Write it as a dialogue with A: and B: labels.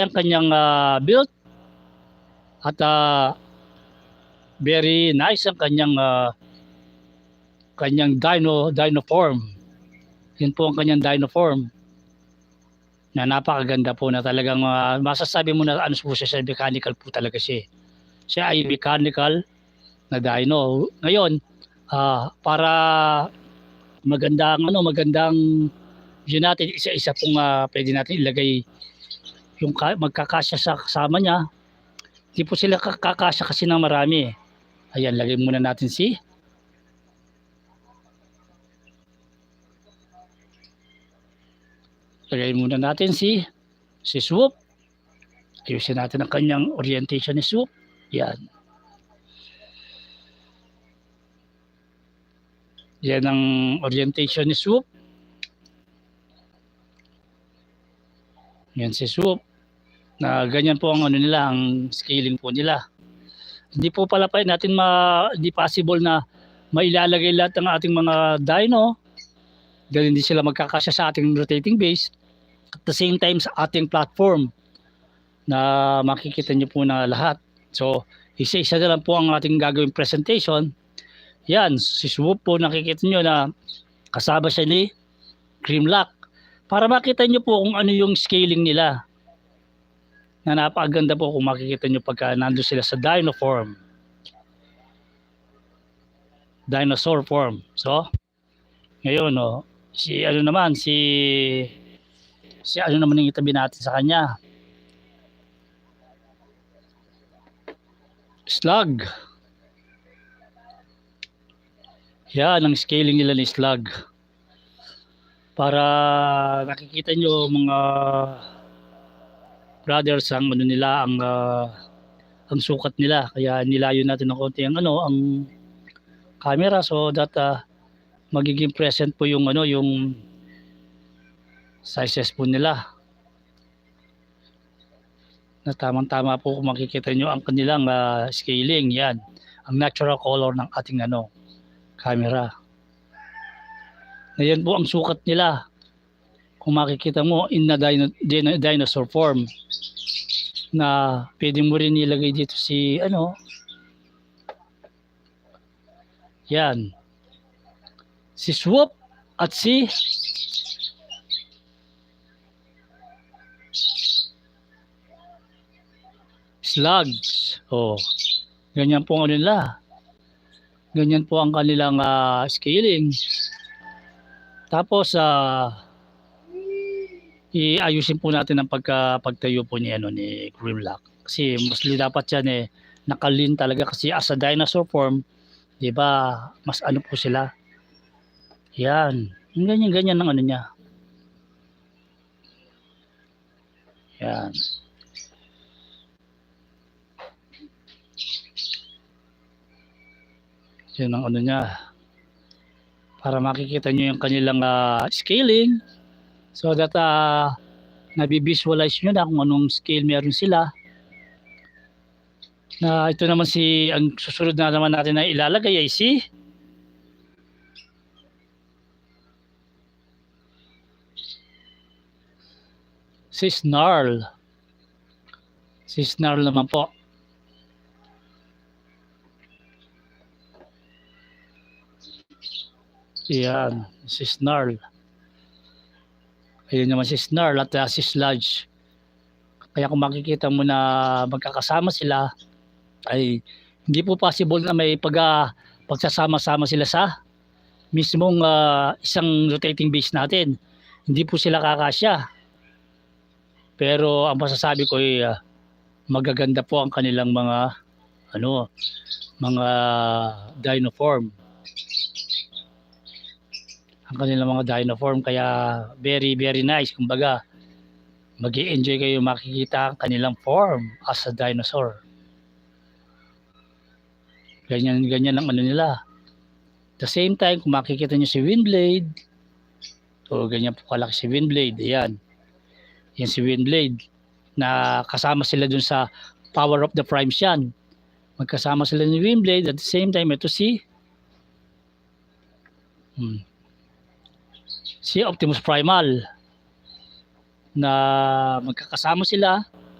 A: ang kanyang build at very nice ang kanyang dino form. Yun po ang kanyang dino form na napakaganda po na talagang masasabi mo na ano po siya, mechanical po talaga siya. Siya ay mechanical na dino. Ngayon, para magandang yun natin, isa-isa pong pwede natin ilagay yung magkakasya sa kasama niya. Hindi po sila kakasya kasi ng marami. Ayan, lagay muna natin si Swoop. Ayusin natin ang kanyang orientation ni Swoop. Yan. Yan ang orientation ni Swoop. Yan si Swoop. Na ganyan po ang nila, ang scaling po nila. Hindi po pala pa natin hindi possible na mailalagay lahat ng ating mga dino dahil hindi sila magkakasya sa ating rotating base. At the same time sa ating platform na makikita nyo po na lahat. So, isa-isa na lang po ang ating gagawing presentation. Yan, si Swoop po nakikita nyo na kasama siya ni Grimlock. Para makita nyo po kung ano yung scaling nila. Na napakaganda po kung makikita nyo pagka nandun sila sa dino form. Dinosaur form. So, ngayon, si ano naman yung itabi natin sa kanya. Slug. Yan ang scaling nila ni Slug. Para nakikita nyo mga brothers ang nila ang sukat nila. Kaya nilayo natin ng konti ang camera so that magiging present po yung yung sizes po nila. Na tamang-tama po kung makikita nyo ang kanilang scaling. Yan, ang natural color ng ating camera. Na yan po ang sukat nila. Kung makikita mo in na dinosaur form. Na pwede mo rin ilagay dito si yan. Si Swoop at si Slugs. Ganyan po ang nila. Ganyan po ang kanilang scaling. Tapos iayusin po natin ang pagtayo po ni Grimlock. Kasi mostly dapat yan nakalin talaga kasi as a dinosaur form, 'di ba? Mas po sila. Yan. Yung ganyan ng niya. Yan. Yan ang niya. Para makikita nyo yung kanilang scaling. So that nabivisualize nyo na kung anong scale meron sila. Na ito naman ang susunod na naman natin na ilalagay ay si Snarl. Si Snarl naman po. Yan, si Snarl. Ayun naman si Snarl at si Sludge. Kaya kung makikita mo na magkakasama sila, ay hindi po possible na may pagsasama-sama sila sa mismong isang rotating base natin. Hindi po sila kakasya. Pero ang masasabi ko ay magaganda po ang kanilang mga dino form. Ang kanilang mga dino form kaya very very nice. Kumbaga mag-i-enjoy kayo makikita ang kanilang form as a dinosaur. Ganyan ang nila. The same time kung makikita nyo si Windblade, so ganyan po kalaki si Windblade. Ayan. Yan si Windblade na kasama sila dun sa Power of the Primes yan. Magkasama sila ni Windblade at the same time ito si Optimus Primal na magkakasama sila